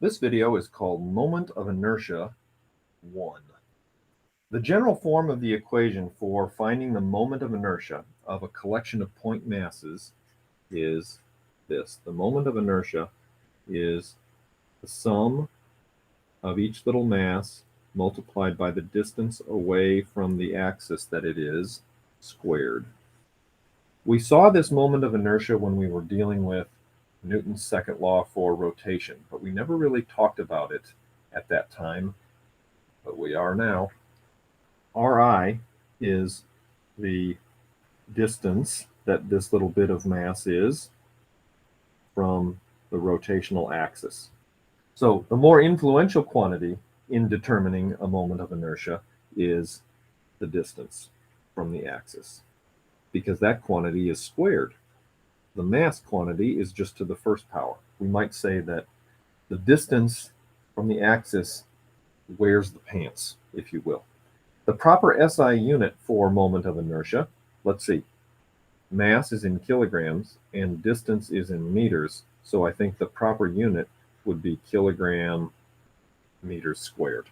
This video is called Moment of Inertia 1. The general form of the equation for finding the moment of inertia of a collection of point masses is this. The moment of inertia is the sum of each little mass multiplied by the distance away from the axis that it is squared. We saw this moment of inertia when we were dealing with Newton's second law for rotation, but we never really talked about it at that time, but we are now. Ri is the distance that this little bit of mass is from the rotational axis. So the more influential quantity in determining a moment of inertia is the distance from the axis, because that quantity is squared. The mass quantity is just to the first power. We might say that the distance from the axis wears the pants, if you will. The proper SI unit for moment of inertia, let's see, mass is in kilograms and distance is in meters, so I think the proper unit would be kilogram meters squared.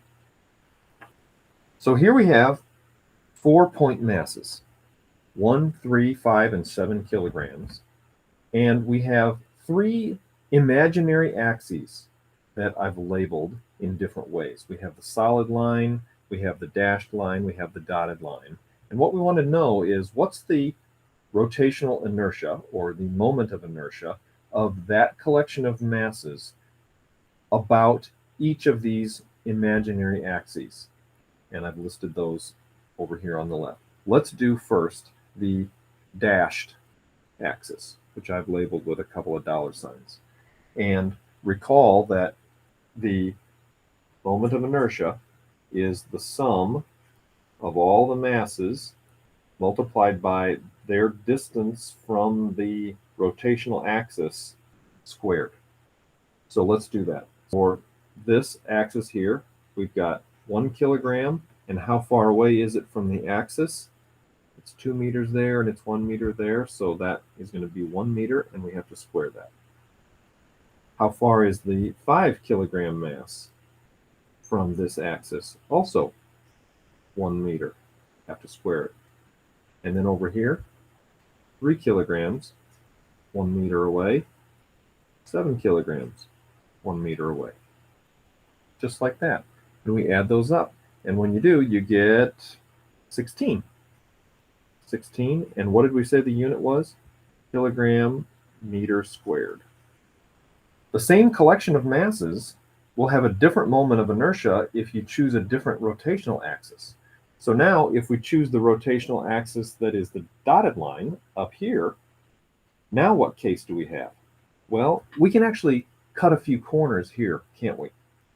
So here we have 4 point masses, 1, 3, 5, and 7 kilograms, and we have 3 imaginary axes that I've labeled in different ways. We have the solid line, we have the dashed line, we have the dotted line. And what we want to know is what's the rotational inertia, or the moment of inertia, of that collection of masses about each of these imaginary axes. And I've listed those over here on the left. Let's do first the dashed axis, which I've labeled with a couple of dollar signs. And recall that the moment of inertia is the sum of all the masses multiplied by their distance from the rotational axis squared. So let's do that. For this axis here, we've got 1 kilogram, and how far away is it from the axis? It's 2 meters there and it's 1 meter there, so that is going to be 1 meter, and we have to square that. How far is the 5 kilogram mass from this axis? Also 1 meter. Have to square it. And then over here, 3 kilograms, 1 meter away, 7 kilograms, 1 meter away. Just like that. And we add those up. And when you do, you get 16. 16, and what did we say the unit was? Kilogram meter squared. The same collection of masses will have a different moment of inertia if you choose a different rotational axis. So now, if we choose the rotational axis that is the dotted line up here, now what case do we have? Well, we can actually cut a few corners here, can't we?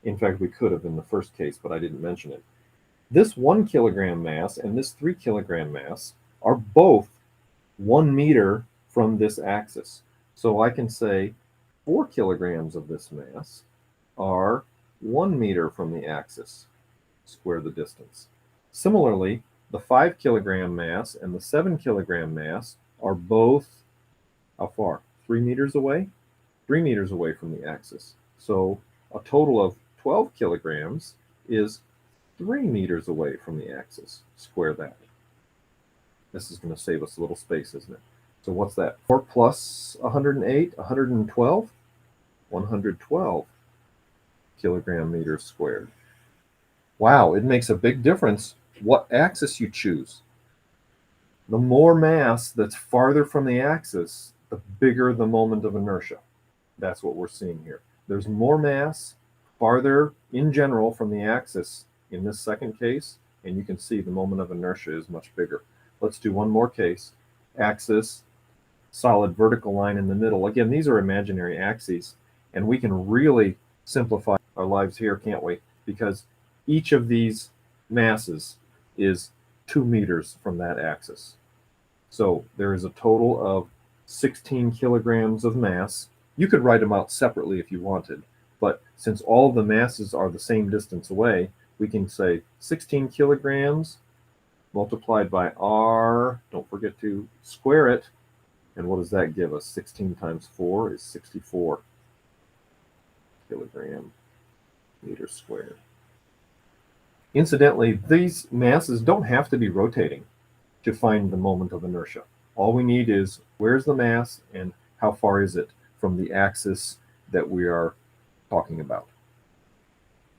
In fact, we could have in the first case, but I didn't mention it. This 1 kilogram mass and this 3 kilogram mass are both 1 meter from this axis. So I can say 4 kilograms of this mass are 1 meter from the axis. Square the distance. Similarly, the 5 kilogram mass and the 7 kilogram mass are both, how far? 3 meters away? 3 meters away from the axis. So a total of 12 kilograms is 3 meters away from the axis. Square that. This is going to save us a little space, isn't it? So what's that? 4 plus 108, 112? 112 kilogram meters squared. Wow, it makes a big difference what axis you choose. The more mass that's farther from the axis, the bigger the moment of inertia. That's what we're seeing here. There's more mass farther in general from the axis in this second case, and you can see the moment of inertia is much bigger. Let's do one more case. Axis, solid vertical line in the middle. Again, these are imaginary axes, and we can really simplify our lives here, can't we? Because each of these masses is 2 meters from that axis. So there is a total of 16 kilograms of mass. You could write them out separately if you wanted, but since all of the masses are the same distance away, we can say 16 kilograms multiplied by r, don't forget to square it, and what does that give us? 16 times 4 is 64. kilogram meter squared. Incidentally, these masses don't have to be rotating to find the moment of inertia. All we need is where's the mass and how far is it from the axis that we are talking about.